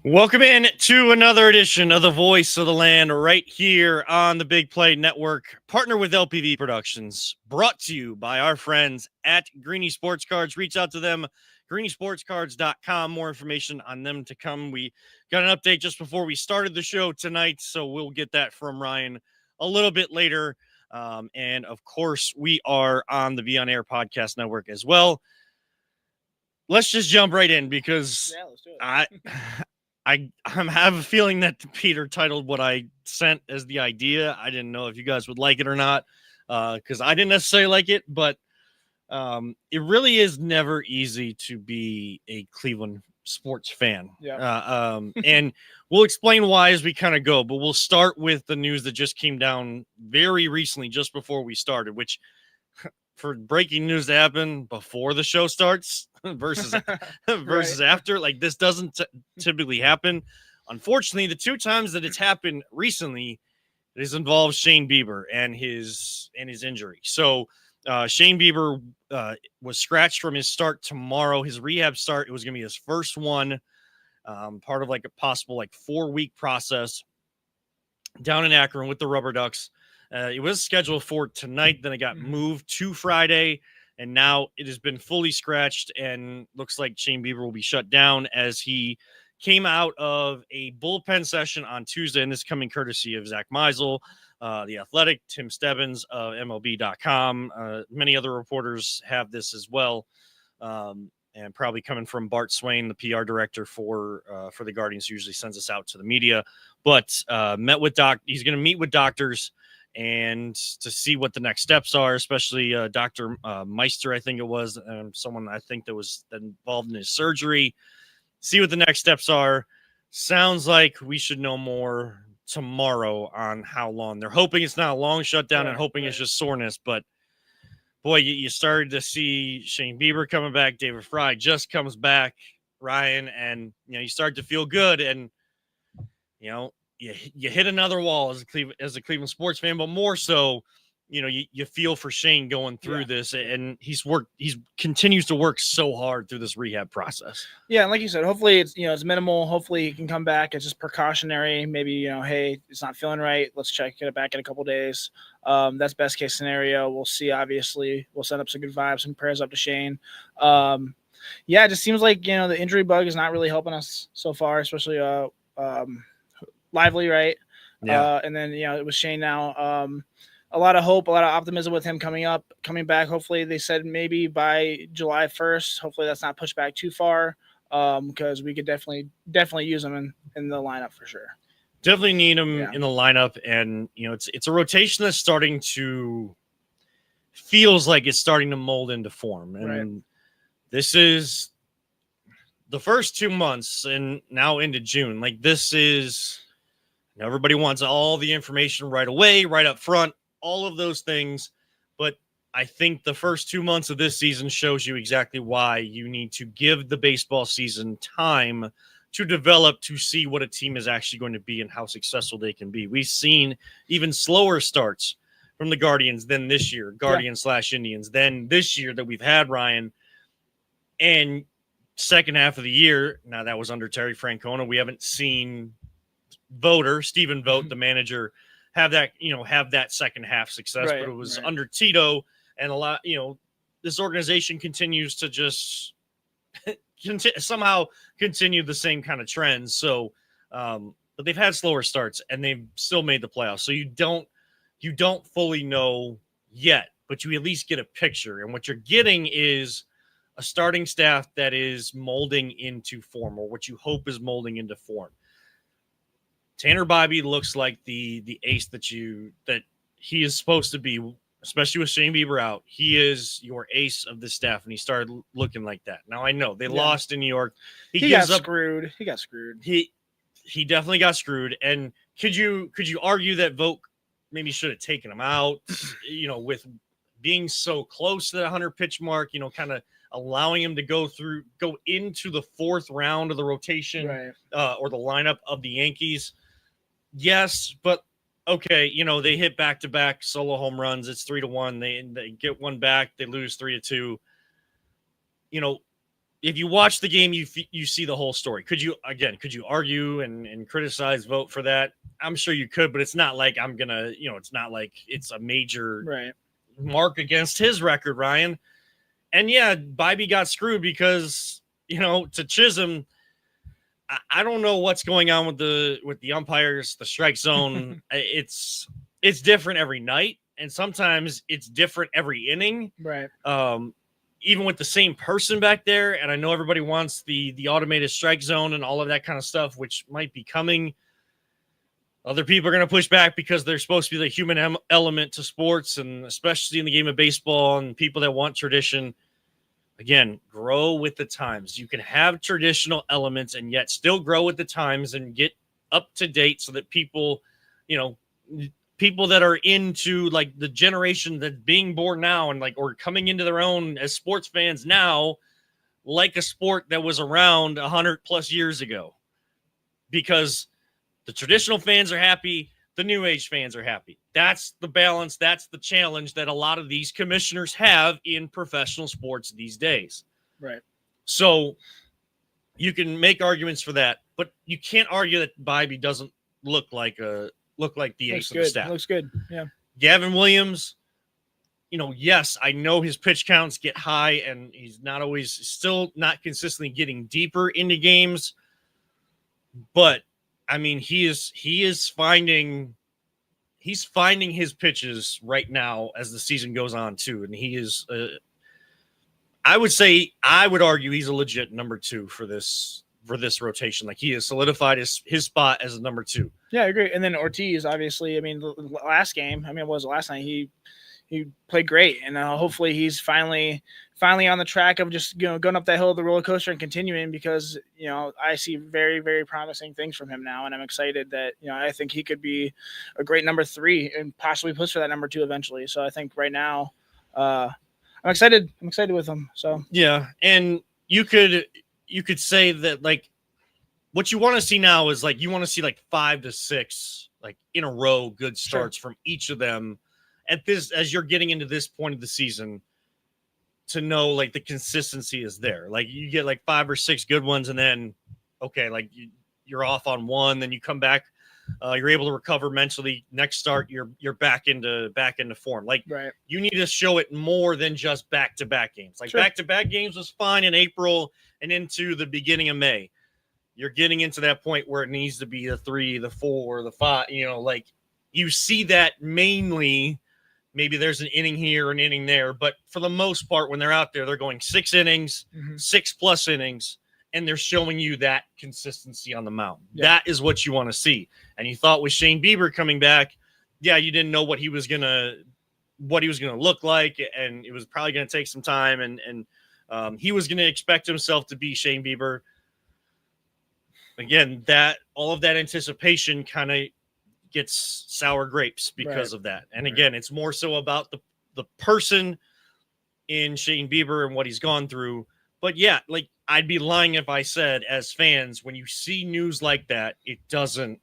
Welcome in to another edition of the Voice of the Land right here on the Big Play Network. Partner with LPV Productions. Brought to you by our friends at Greeny Sports Cards. Reach out to them, greenysportscards.com. More information on them to come. We got an update just before we started the show tonight, so we'll get that from Ryan a little bit later. And, of course, we are on the V On Air Podcast Network as well. Let's just jump right in because let's do it. I have a feeling that Peter titled what I sent as the idea. I didn't know if you guys would like it or not, because I didn't necessarily like it, but it really is never easy to be a Cleveland sports fan. Yeah. And we'll explain why as we kind of go, but we'll start with the news that just came down very recently, just before we started, which for breaking news to happen before the show starts versus Right. after, like this doesn't typically happen. Unfortunately, the two times that it's happened recently, it has involved Shane Bieber and his injury. So Shane Bieber was scratched from his start tomorrow. His rehab start, it was going to be his first one, part of like a possible 4-week process down in Akron with the Rubber Ducks. It was scheduled for tonight, then it got moved to Friday, and now it has been fully scratched and looks like Shane Bieber will be shut down as he came out of a bullpen session on Tuesday, and this coming courtesy of Zach Meisel, The Athletic, Tim Stebbins of MLB.com. Many other reporters have this as well, and probably coming from Bart Swain, the PR director for the Guardians, who usually sends us out to the media. But he's going to meet with doctors and to see what the next steps are, especially Dr. Meister, I think it was, someone I think that was involved in his surgery. See what the next steps are. Sounds like we should know more tomorrow on how long. They're hoping it's not a long shutdown and hoping it's just soreness, but boy, you started to see Shane Bieber coming back. David Fry just comes back, Ryan, and you start to feel good, and you hit another wall as a Cleveland sports fan, but more so, you feel for Shane going through this, and he continues to work so hard through this rehab process. Yeah, and like you said, hopefully it's minimal. Hopefully he can come back. It's just precautionary. Maybe hey, it's not feeling right. Let's get it back in a couple days. That's best case scenario. We'll see. Obviously, we'll send up some good vibes and prayers up to Shane. It just seems like the injury bug is not really helping us so far, especially Lively, right? Yeah. And then it was Shane now. A lot of hope, a lot of optimism with him coming back. Hopefully, they said maybe by July 1st. Hopefully, that's not pushed back too far, because we could definitely use him in the lineup for sure. Definitely need him in the lineup, and it's a rotation that's feels like it's starting to mold into form, and this is the first 2 months, and now into June. Like this is. Everybody wants all the information right away, right up front, all of those things. But I think the first 2 months of this season shows you exactly why you need to give the baseball season time to develop, to see what a team is actually going to be and how successful they can be. We've seen even slower starts from the Guardians than this year, Guardians/Indians, than this year that we've had, Ryan. And second half of the year, now that was under Terry Francona, we haven't seen Stephen Vogt, the manager, have that second half success, but it was under Tito, and a lot, this organization continues to just somehow continue the same kind of trends. So, but they've had slower starts and they've still made the playoffs. So you don't fully know yet, but you at least get a picture. And what you're getting is a starting staff that is molding into form, or what you hope is molding into form. Tanner Bibee looks like the ace that he is supposed to be, especially with Shane Bieber out. He is your ace of the staff, and he started looking like that. Now I know they lost in New York. He got screwed. He definitely got screwed. And could you argue that Vogt maybe should have taken him out? With being so close to that 100 pitch mark, kind of allowing him to go into the fourth round of the rotation, or the lineup of the Yankees. Yes, but okay, they hit back-to-back solo home runs. It's 3-1. They get one back. They lose 3-2. if you watch the game, you see the whole story. Could you argue and criticize, vote for that? I'm sure you could, but it's not like I'm gonna, it's not like it's a major mark against his record, Ryan. And yeah, Bybee got screwed because, to Chisholm, I don't know what's going on with the umpires, the strike zone. It's different every night, and sometimes it's different every inning. Right. Even with the same person back there, and I know everybody wants the automated strike zone and all of that kind of stuff, which might be coming. Other people are going to push back because there's supposed to be the human element to sports, and especially in the game of baseball, and people that want tradition. Again, grow with the times. You can have traditional elements and yet still grow with the times and get up to date so that people, people that are into like the generation that's being born now and or coming into their own as sports fans now, like a sport that was around 100 plus years ago, because the traditional fans are happy. The new age fans are happy. That's the balance. That's the challenge that a lot of these commissioners have in professional sports these days. Right. So you can make arguments for that, but you can't argue that Bybee doesn't look like the ace of the staff. Looks good. Yeah. Gavin Williams, yes, I know his pitch counts get high and he's still not consistently getting deeper into games, but I mean, he's finding his pitches right now as the season goes on too, and he is. I would argue he's a legit number 2 for this rotation. Like, he has solidified his spot as a number 2. Yeah, I agree. And then Ortiz, obviously, I mean, the last game, what was it last night? He played great, and hopefully he's finally on the track of just going up that hill of the roller coaster and continuing, because I see very, very promising things from him now, and I'm excited that I think he could be a great number 3 and possibly push for that number 2 eventually. So I think right now, I'm excited. I'm excited with him. So yeah, and you could say that like what you want to see now is like you want to see like 5 to 6 like in a row good starts from each of them. As you're getting into this point of the season, to know like the consistency is there. Like you get like 5 or 6 good ones, and then okay, like you're off on one, then you come back, you're able to recover mentally. Next start, you're back into form. Like you need to show it more than just back-to-back games. Like back-to-back games was fine in April and into the beginning of May. You're getting into that point where it needs to be the 3, the 4, the 5. Like you see that mainly. Maybe there's an inning here, an inning there, but for the most part, when they're out there, they're going 6 innings, 6+ innings, and they're showing you that consistency on the mound. Yeah. That is what you want to see. And you thought with Shane Bieber coming back, yeah, you didn't know what he was gonna look like, and it was probably gonna take some time, and he was gonna expect himself to be Shane Bieber. Again, that all of that anticipation kind of gets sour grapes because of that. And again, it's more so about the person in Shane Bieber and what he's gone through. But yeah, like I'd be lying if I said as fans, when you see news like that, it doesn't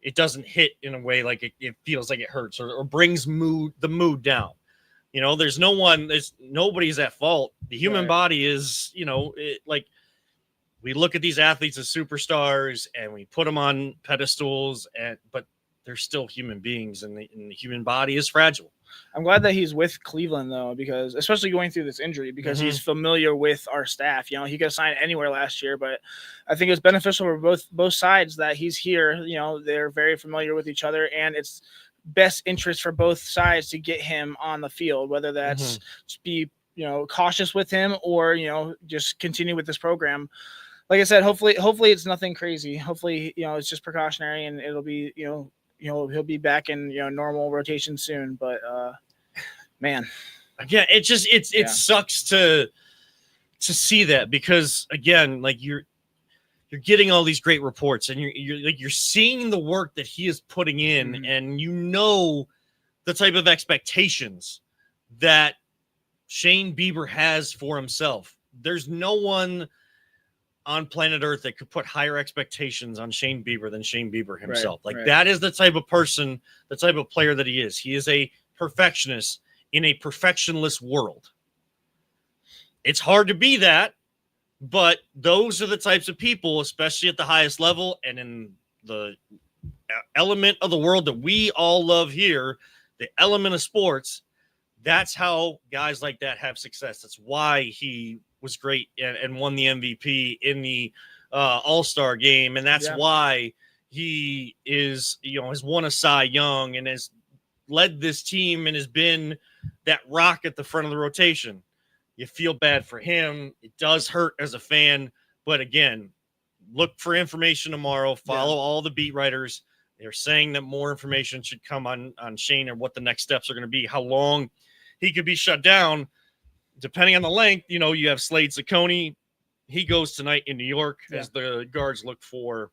hit in a way like it feels like it hurts or brings the mood down. Nobody's at fault. The human body is, like we look at these athletes as superstars and we put them on pedestals, but they're still human beings, and the human body is fragile. I'm glad that he's with Cleveland, though, because especially going through this injury, because he's familiar with our staff. He could have signed anywhere last year, but I think it's beneficial for both sides that he's here. They're very familiar with each other, and it's best interest for both sides to get him on the field, whether that's just be cautious with him or just continue with this program. Like I said, hopefully it's nothing crazy. Hopefully it's just precautionary, and it'll be he'll be back in normal rotation soon. But man, again, it sucks to see that, because again, like you're getting all these great reports, and you're seeing the work that he is putting in, and the type of expectations that Shane Bieber has for himself. There's no one on planet Earth that could put higher expectations on Shane Bieber than Shane Bieber himself. That is the type of person, the type of player that he is. He is a perfectionist in a perfectionless world. It's hard to be that, But those are the types of people, especially at the highest level and in the element of the world that we all love here, the element of sports. That's how guys like that have success. That's why he was great and won the MVP in the All-Star game. And that's why he is, has won a Cy Young and has led this team and has been that rock at the front of the rotation. You feel bad for him. It does hurt as a fan. But again, look for information tomorrow. Follow all the beat writers. They're saying that more information should come on Shane and what the next steps are going to be, how long he could be shut down, depending on the length. You have Slade Ciccone. He goes tonight in New York as the guards look for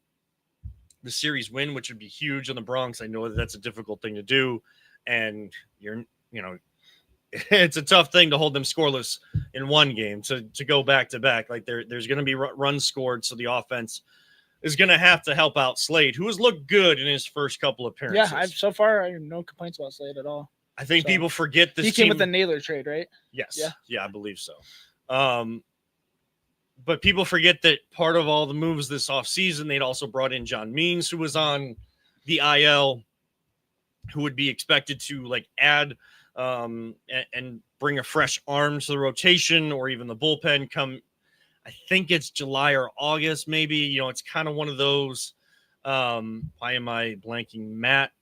the series win, which would be huge in the Bronx. I know that that's a difficult thing to do. And it's a tough thing to hold them scoreless in one game to go back to back. Like there's going to be runs scored. So the offense is going to have to help out Slade, who has looked good in his first couple of appearances. Yeah, so far I have no complaints about Slade at all. I think people forget this. He came with the Naylor trade, right? Yes. Yeah, I believe so. But people forget that part of all the moves this offseason, they'd also brought in John Means, who was on the IL, who would be expected to add and bring a fresh arm to the rotation or even the bullpen come, I think it's July or August, maybe. It's kind of one of those. Why am I blanking? Matt,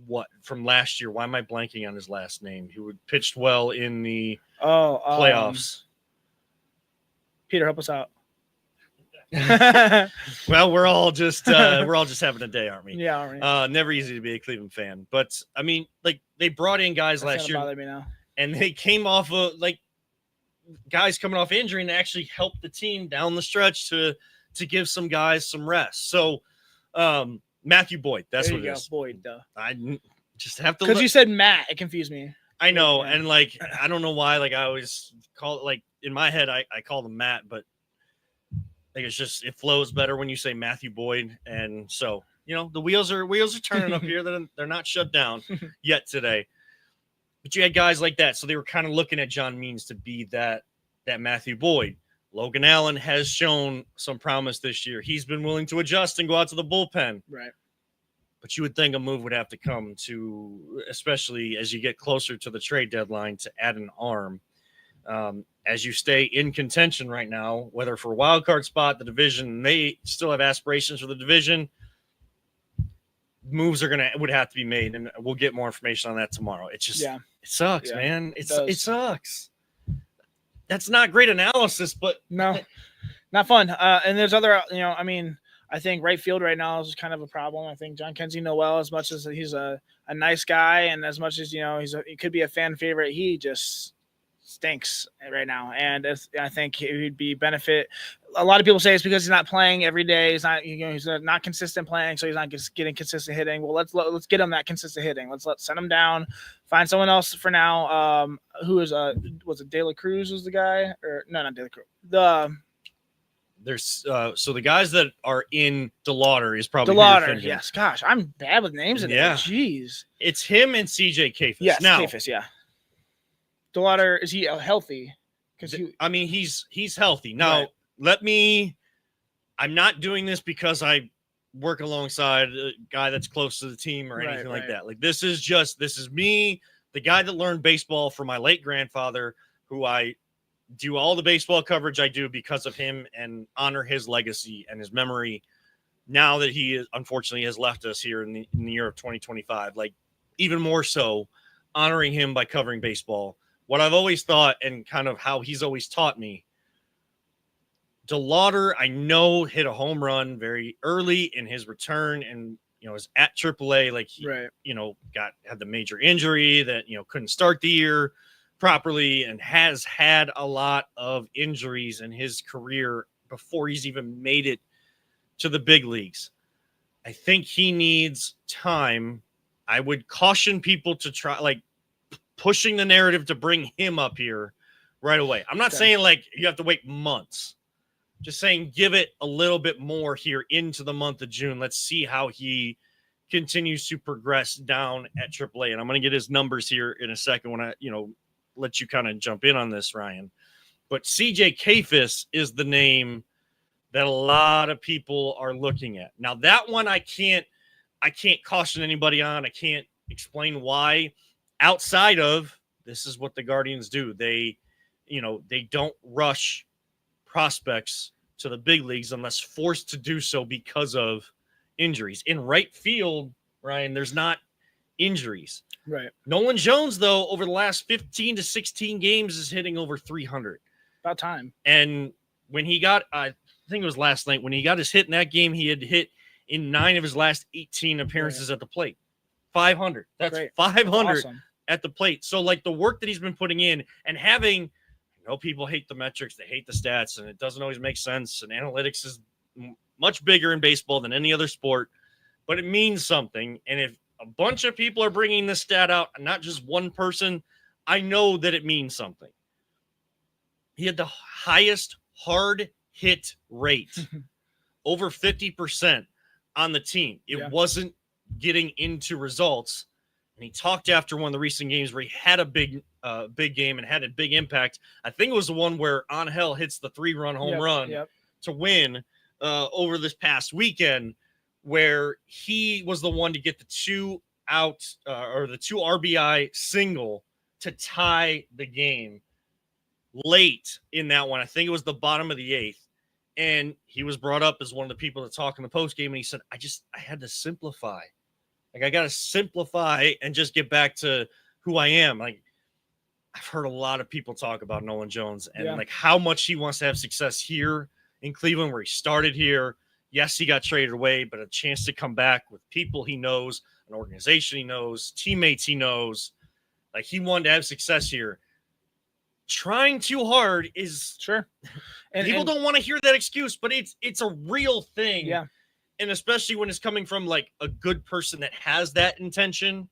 what from last year? Why am I blanking on his last name? Who had pitched well in the playoffs? Peter, help us out. Well, we're all just having a day, aren't we? Yeah, all right. Never easy to be a Cleveland fan, but I mean, they brought in guys last year, bother me now. And they came off of guys coming off injury and actually helped the team down the stretch to give some guys some rest. So, Matthew Boyd, that's what it is. Boyd, duh. I just have to because you said Matt, it confused me. I know, and I don't know why. I always call it in my head, I call him Matt, but it's just it flows better when you say Matthew Boyd, and so the wheels are turning up here. They're not shut down yet today. But you had guys like that, so they were kind of looking at John Means to be that Matthew Boyd. Logan Allen has shown some promise this year. He's been willing to adjust and go out to the bullpen. Right. But you would think a move would have to come to, especially as you get closer to the trade deadline, to add an arm. As you stay in contention right now, whether for a wild card spot, the division, they still have aspirations for the division. Moves would have to be made, and we'll get more information on that tomorrow. It just it sucks, man. It sucks. That's not great analysis, but no, not fun. And there's other, I think right field right now is kind of a problem. I think John Kenzie Noel, as much as he's a nice guy, and as much as he could be a fan favorite, he just stinks right now. And I think it would be benefit. A lot of people say it's because he's not playing every day. He's not, he's not consistent playing, so he's not just getting consistent hitting. Well, let's get him that consistent hitting. Let's send him down, find someone else for now. Who is was it De La Cruz was the guy, or no, not De La Cruz. There's so the guys that are in DeLauder is probably DeLauder. Yes, gosh, I'm bad with names. Jeez, it's him and CJ Kafis. Yes, now, Kafis, yeah. DeLauder, is he healthy? Because he's healthy now. Right. I'm not doing this because I work alongside a guy that's close to the team or anything like that. This is me, the guy that learned baseball from my late grandfather, who I do all the baseball coverage I do because of him and honor his legacy and his memory now that he unfortunately has left us here in the year of 2025. Even more so, honoring him by covering baseball. What I've always thought and kind of how he's always taught me, DeLauder, I know, hit a home run very early in his return and, is at AAA. Had the major injury that, couldn't start the year properly and has had a lot of injuries in his career before he's even made it to the big leagues. I think he needs time. I would caution people to try, pushing the narrative to bring him up here right away. I'm not saying you have to wait months. Just saying give it a little bit more here into the month of June. Let's see how he continues to progress down at AAA. And I'm going to get his numbers here in a second when I, let you kind of jump in on this, Ryan. But CJ Kafis is the name that a lot of people are looking at. Now, that one I can't caution anybody on. I can't explain why. Outside of this is what the Guardians do. They don't rush prospects to the big leagues unless forced to do so because of injuries. In right field, Ryan, there's not injuries. Right. Nolan Jones, though, over the last 15 to 16 games is hitting over 300. About time. And when he got, I think it was last night, when he got his hit in that game, he had hit in 9 of his last 18 appearances at the plate. 500. That's great. 500 Awesome. at the plate. So, like, the work that he's been putting in and having, people hate the metrics, they hate the stats, and it doesn't always make sense. And analytics is much bigger in baseball than any other sport, but it means something. And if a bunch of people are bringing this stat out, and not just one person, I know that it means something. He had the highest hard hit rate, over 50% on the team. It wasn't getting into results. And he talked after one of the recent games where he had a big game and had a big impact. I think it was the one where Angel hits the 3-run home run to win over this past weekend, where he was the one to get the 2 RBI single to tie the game late in that one. I think it was the bottom of the 8th. And he was brought up as one of the people that talked in the post game. And he said, I had to simplify. Like, I got to simplify and just get back to who I am. Like, I've heard a lot of people talk about Nolan Jones and like how much he wants to have success here in Cleveland, where he started here. Yes, he got traded away, but a chance to come back with people he knows, an organization he knows, teammates he knows. Like, he wanted to have success here. Trying too hard is and people don't want to hear that excuse, but it's a real thing. Yeah. And especially when it's coming from like a good person that has that intention,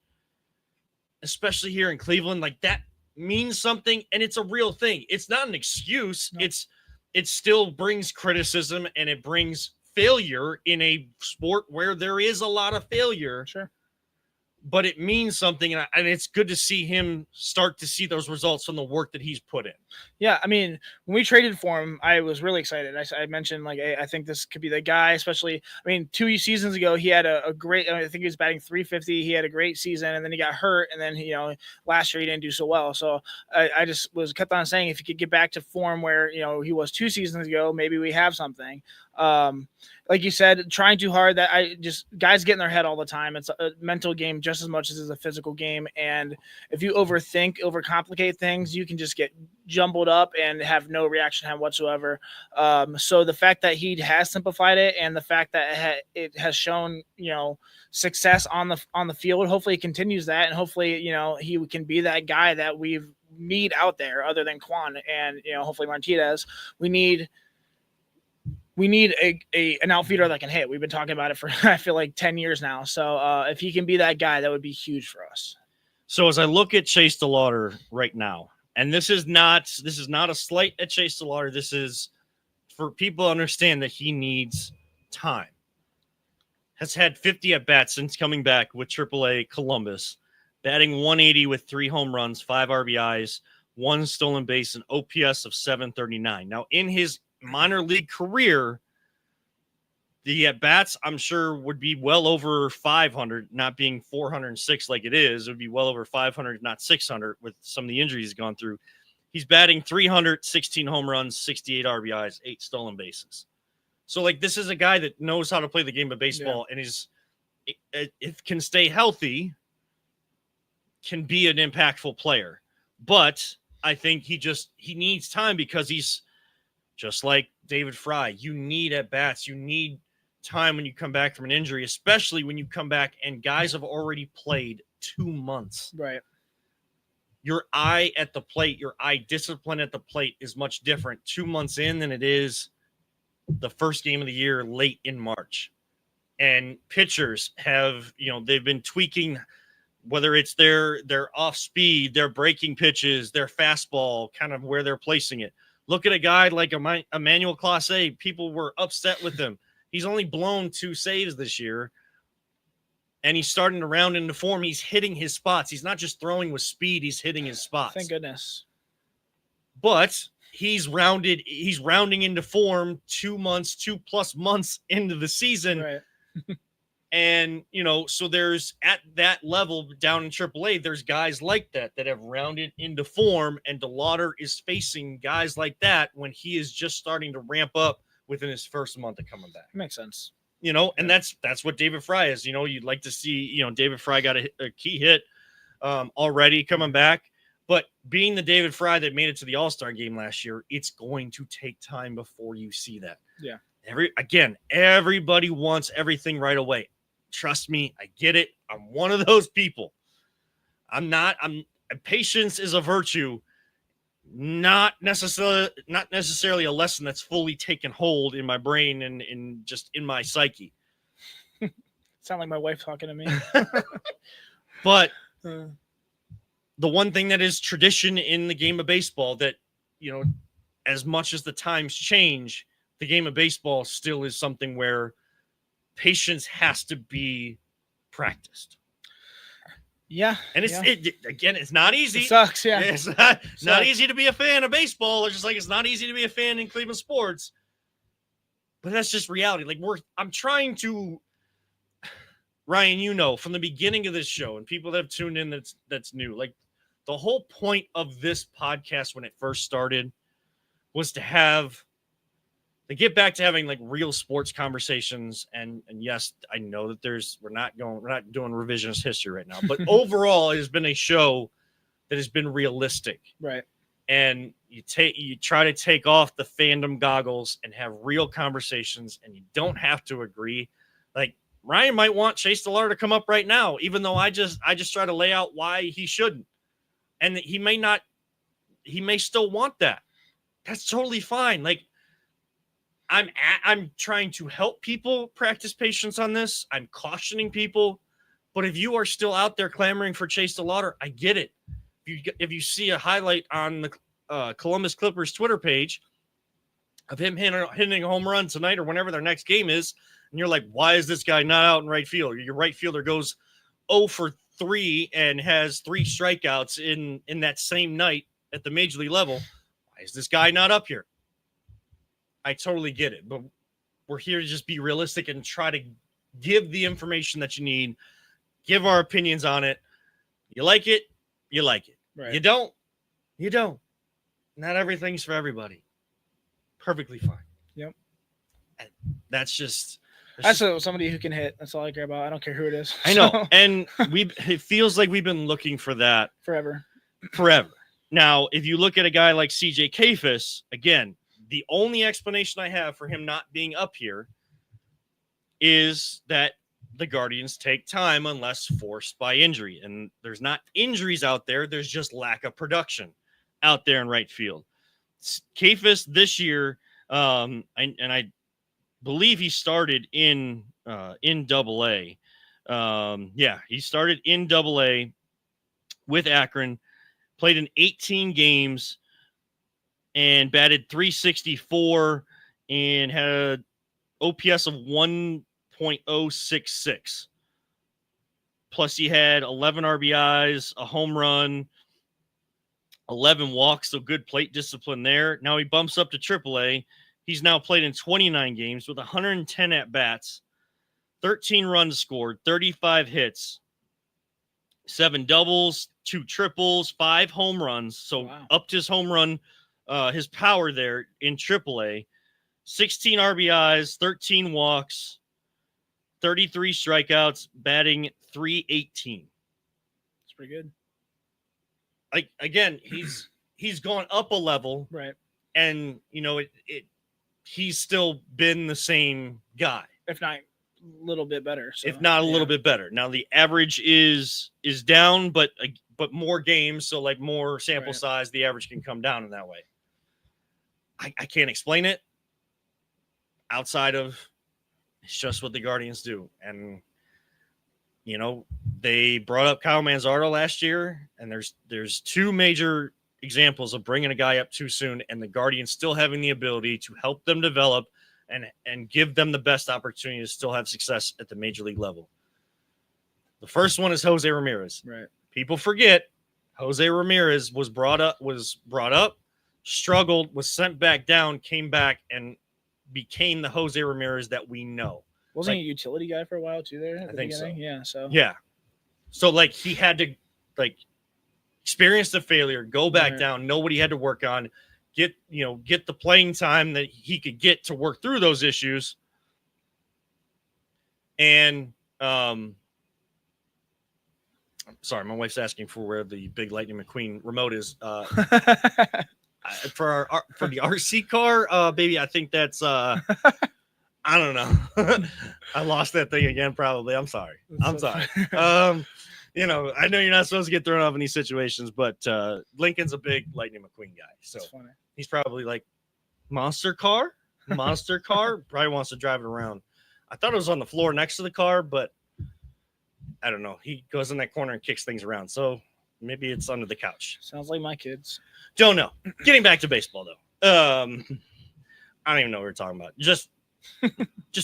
especially here in Cleveland, like that means something, and it's a real thing. It's not an excuse. No. It still brings criticism, and it brings failure in a sport where there is a lot of failure. Sure. But it means something, and it's good to see him start to see those results from the work that he's put in. Yeah, I mean, when we traded for him, I was really excited. I mentioned, like, hey, I think this could be the guy, especially, I mean, 2 seasons ago, he had a great, I think he was batting .350. He had a great season, and then he got hurt, and then, last year he didn't do so well. So I just kept on saying, if he could get back to form where, he was 2 seasons ago, maybe we have something. Like you said, trying too hard, guys get in their head all the time. It's a mental game just as much as it's a physical game. And if you overcomplicate things, you can just get jumbled up and have no reaction time whatsoever. So the fact that he has simplified it, and the fact that it has shown, success on the field, hopefully he continues that. And hopefully, he can be that guy that we need out there other than Quan and, hopefully Martinez. We need an outfielder that can hit. We've been talking about it for, I feel like, 10 years now. So if he can be that guy, that would be huge for us. So as I look at Chase DeLauter right now, and this is not a slight at Chase DeLauter. This is for people to understand that he needs time. Has had 50 at-bats since coming back with AAA Columbus, batting 180 with 3 home runs, 5 RBIs, 1 stolen base, and OPS of 739. Now, in his minor league career, the at-bats, I'm sure, would be well over 500, not being 406 like it is. It would be well over 500, not 600, with some of the injuries he's gone through. He's batting 300, 16 home runs, 68 RBIs, 8 stolen bases. So, like, this is a guy that knows how to play the game of baseball and if can stay healthy, can be an impactful player. But I think he needs time, because he's just like David Fry. You need at-bats. You need time when you come back from an injury, especially when you come back and guys have already played 2 months. Right. Your eye at the plate, your eye discipline at the plate is much different 2 months in than it is the first game of the year late in March. And pitchers have, they've been tweaking, whether it's their off speed, their breaking pitches, their fastball, kind of where they're placing it. Look at a guy like Emmanuel Clase. People were upset with him. He's only blown 2 saves this year, and he's starting to round into form. He's hitting his spots. He's not just throwing with speed. He's hitting his spots. Thank goodness. But he's rounding into form 2+ months into the season. Right. And, so there's at that level down in AAA, there's guys like that have rounded into form, and DeLauder is facing guys like that when he is just starting to ramp up within his first month of coming back. Makes sense. And that's what David Fry is. You'd like to see, David Fry got a key hit already coming back, but being the David Fry that made it to the All-Star game last year, it's going to take time before you see that. Yeah. Everybody wants everything right away. Trust me, I get it. I'm one of those people. Patience is a virtue, not necessarily a lesson that's fully taken hold in my brain and just in my psyche. Sound like my wife talking to me. But the one thing that is tradition in the game of baseball that, as much as the times change, the game of baseball still is something where patience has to be practiced. Yeah. And it's not easy. It sucks. Yeah. It's not easy to be a fan of baseball. It's just like, it's not easy to be a fan in Cleveland sports, but that's just reality. Like I'm trying to, Ryan, from the beginning of this show, and people that have tuned in, that's new. Like, the whole point of this podcast when it first started was to get back to having like real sports conversations. And yes, I know that we're not doing revisionist history right now, but overall it has been a show that has been realistic. Right. And you try to take off the fandom goggles and have real conversations, and you don't have to agree. Like, Ryan might want Chase DeLauder to come up right now, even though I just try to lay out why he shouldn't. And he may still want that. That's totally fine. Like, I'm trying to help people practice patience on this. I'm cautioning people, but if you are still out there clamoring for Chase DeLauder, I get it. If you see a highlight on the Columbus Clippers Twitter page of him hitting a home run tonight or whenever their next game is, and you're like, why is this guy not out in right field? Your right fielder goes 0 for 3 and has 3 strikeouts in that same night at the major league level. Why is this guy not up here? I totally get it, but we're here to just be realistic and try to give the information that you need, give our opinions on it. You like it, you like it. Right. You don't, you don't. Not everything's for everybody. Perfectly fine. Yep. And that's somebody who can hit. That's all I care about. I don't care who it is. I know. And it feels like we've been looking for that forever. Now, if you look at a guy like CJ Kafis, again, the only explanation I have for him not being up here is that the Guardians take time unless forced by injury. And there's not injuries out there. There's just lack of production out there in right field. Kafis this year, I believe he started in Double-A. He started in Double-A with Akron, played in 18 games, and batted .364 and had an OPS of 1.066. Plus, he had 11 RBIs, a home run, 11 walks, so good plate discipline there. Now he bumps up to AAA. He's now played in 29 games with 110 at-bats, 13 runs scored, 35 hits, 7 doubles, 2 triples, 5 home runs. So upped his home run, his power there in AAA. 16 RBIs, 13 walks, 33 strikeouts, batting .318. It's pretty good. Like, again, he's gone up a level, right? And he's still been the same guy, if not a little bit better. So, if not a little bit better. Now the average is down, but more games, so like more sample size, the average can come down in that way. I can't explain it outside of it's just what the Guardians do. And they brought up Kyle Manzardo last year, and there's 2 major examples of bringing a guy up too soon, and the Guardians still having the ability to help them develop and give them the best opportunity to still have success at the major league level. The first one is Jose Ramirez. Right. People forget Jose Ramirez was brought up struggled, was sent back down, came back, and became the Jose Ramirez that we know. Wasn't he a utility guy for a while too there? I think so. Yeah. So So like he had to like experience the failure, go back down, know what he had to work on, get the playing time that he could get to work through those issues. And I'm sorry, my wife's asking for where the big Lightning McQueen remote is. For the RC car, baby, I think that's I don't know. I lost that thing again, probably. I'm sorry. I'm sorry. I know you're not supposed to get thrown off in these situations, but Lincoln's a big Lightning McQueen guy, so he's probably like monster car. Probably wants to drive it around. I thought it was on the floor next to the car, but I don't know. He goes in that corner and kicks things around, so maybe it's under the couch. Sounds like my kids. Don't know. Getting back to baseball, though. I don't even know what we're talking about. Just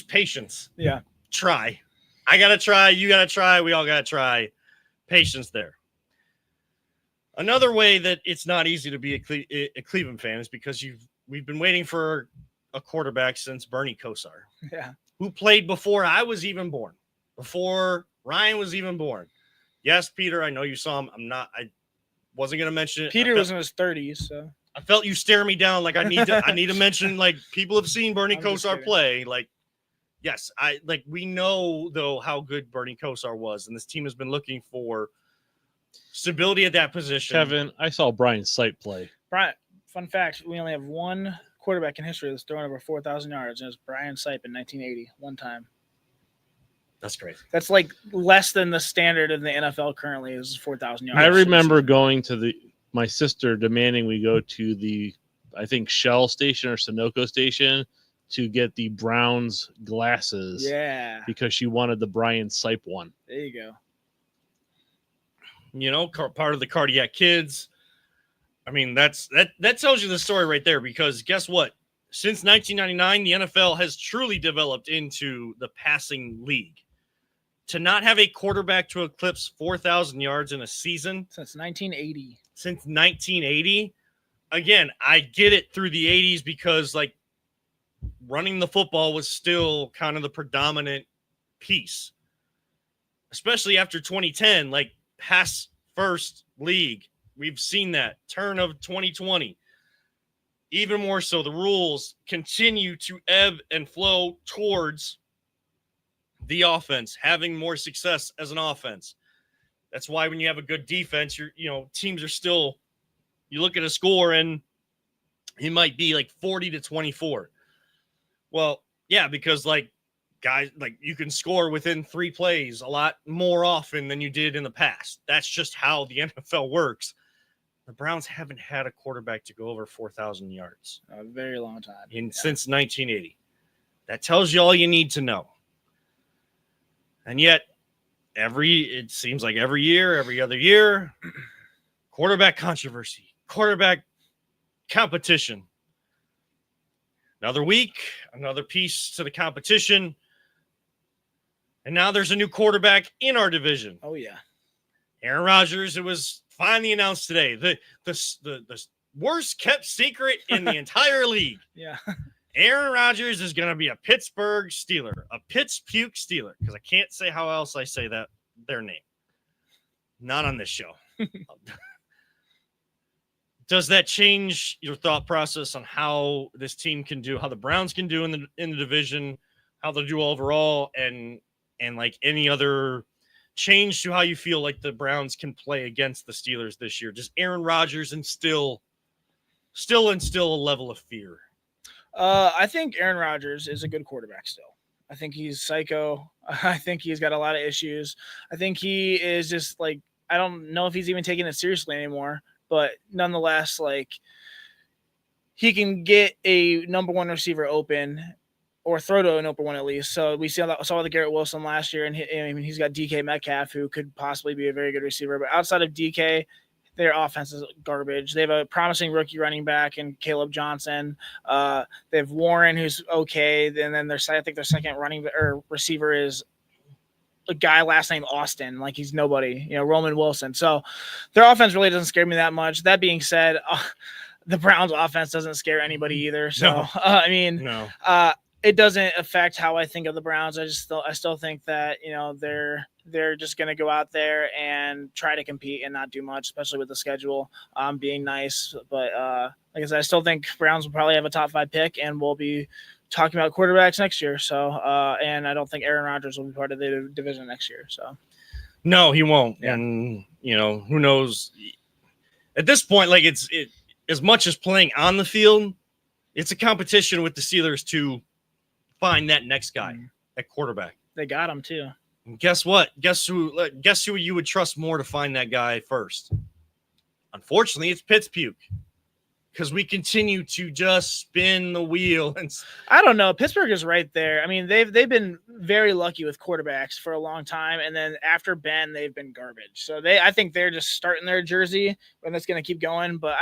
patience. Yeah. Try. I got to try. You got to try. We all got to try. Patience there. Another way that it's not easy to be a Cleveland fan is because we've been waiting for a quarterback since Bernie Kosar. Yeah. Who played before I was even born. Before Ryan was even born. Yes, Peter, I know you saw him. I wasn't going to mention it. Peter was in his 30s, so I felt you stare me down like I need to mention, like, people have seen Bernie Kosar play. Like, yes, we know though how good Bernie Kosar was, and this team has been looking for stability at that position. Kevin, I saw Brian Sipe play. Brian, fun fact, we only have one quarterback in history that's thrown over 4,000 yards, and it was Brian Sipe in 1980, one time. That's great. That's like less than the standard in the NFL currently is 4,000 yards. I remember going to my sister demanding we go to the, I think, Shell station or Sunoco station to get the Browns glasses. Yeah. Because she wanted the Brian Sipe one. There you go. Part of the cardiac kids. I mean, that tells you the story right there, because guess what? Since 1999, the NFL has truly developed into the passing league. To not have a quarterback to eclipse 4,000 yards in a season. Since 1980. Since 1980. Again, I get it through the 80s because, like, running the football was still kind of the predominant piece. Especially after 2010, like, pass first league. We've seen that. Turn of 2020. Even more so, the rules continue to ebb and flow towards the offense having more success as an offense. That's why when you have a good defense, teams are still, you look at a score and it might be like 40-24. Well, yeah, because guys, you can score within 3 plays a lot more often than you did in the past. That's just how the NFL works. The Browns haven't had a quarterback to go over 4,000 yards. A very long time. Since 1980. That tells you all you need to know. And yet, it seems like every year, every other year, quarterback controversy, quarterback competition. Another week, another piece to the competition. And now there's a new quarterback in our division. Oh, yeah. Aaron Rodgers, it was finally announced today. The worst kept secret in the entire league. Yeah. Aaron Rodgers is going to be a Pittsburgh Steeler, a Pittspuke Steeler, because I can't say how else I say their name. Not on this show. Does that change your thought process on how this team can do, how the Browns can do in the division, how they'll do overall, and like any other change to how you feel like the Browns can play against the Steelers this year? Does Aaron Rodgers instill a level of fear? I think Aaron Rodgers is a good quarterback still. I think he's psycho. I think he's got a lot of issues. I think he is just like, I don't know if he's even taking it seriously anymore, but nonetheless, like, he can get a number one receiver open or throw to a number one at least. So we saw the Garrett Wilson last year, and he's got DK Metcalf, who could possibly be a very good receiver. But outside of DK, their offense is garbage. They have a promising rookie running back in Caleb Johnson. They have Warren, who's okay. And then I think their second receiver is a guy last name Austin. Like, he's nobody, Roman Wilson. So their offense really doesn't scare me that much. That being said, the Browns offense doesn't scare anybody either. So No. I mean, No. it doesn't affect how I think of the Browns. I still think that they're just going to go out there and try to compete and not do much, especially with the schedule being nice. But like I said, I still think Browns will probably have a top 5 pick, and we'll be talking about quarterbacks next year. So and I don't think Aaron Rodgers will be part of the division next year. So No, he won't. Yeah. And who knows? At this point, like it as much as playing on the field, it's a competition with the Steelers to find that next guy at quarterback. They got him too. And guess what? Guess who you would trust more to find that guy first? Unfortunately, it's Pittsburgh, because we continue to just spin the wheel. And I don't know. Pittsburgh is right there. I mean, they've been very lucky with quarterbacks for a long time, and then after Ben, they've been garbage. So I think they're just starting their jersey, and that's going to keep going. But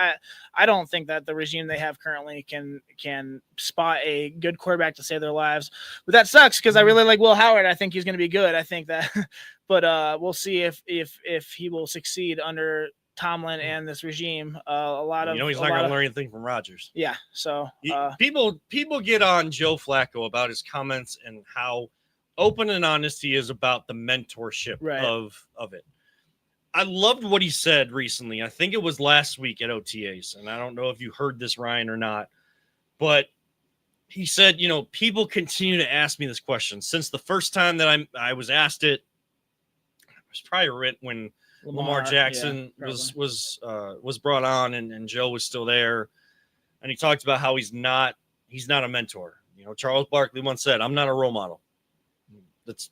I don't think that the regime they have currently can spot a good quarterback to save their lives. But that sucks, because I really like Will Howard. I think he's going to be good. I think that, but we'll see if he will succeed under Tomlin and this regime. He's not going to learn anything from Rodgers. Yeah. So people get on Joe Flacco about his comments and how open and honest he is about the mentorship of it. I loved what he said recently. I think it was last week at OTAs, and I don't know if you heard this, Ryan, or not, but he said, people continue to ask me this question since the first time that I was asked it. It was probably when Lamar Jackson was brought on, and Joe was still there, and he talked about how he's not a mentor. Charles Barkley once said, "I'm not a role model." That's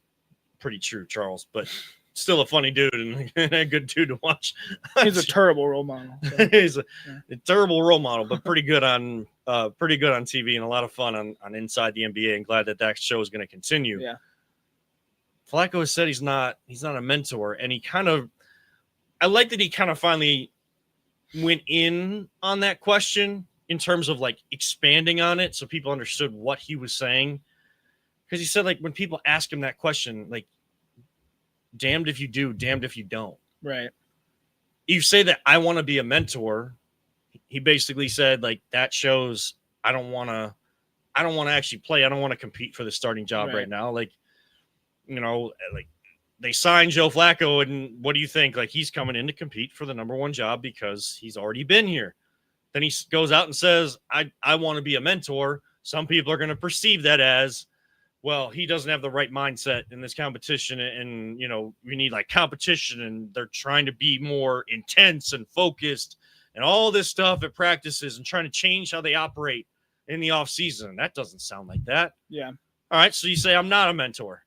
pretty true, Charles, but still a funny dude and a good dude to watch. He's a terrible role model. So. He's a terrible role model, but pretty good on TV and a lot of fun on Inside the NBA. And glad that show is going to continue. Yeah. Flacco has said he's not a mentor, and I like that he kind of finally went in on that question in terms of like expanding on it so people understood what he was saying. Because he said, like, when people ask him that question, like, damned if you do, damned if you don't. Right. You say that I want to be a mentor. He basically said, like, that shows I don't want to actually play. I don't want to compete for the starting job right now. Like, like, they signed Joe Flacco, and what do you think? Like, he's coming in to compete for the number 1 job because he's already been here. Then he goes out and says, I want to be a mentor. Some people are going to perceive that as, well, he doesn't have the right mindset in this competition. And, we need like competition, and they're trying to be more intense and focused and all this stuff at practices and trying to change how they operate in the off season. That doesn't sound like that. Yeah. All right. So you say, I'm not a mentor.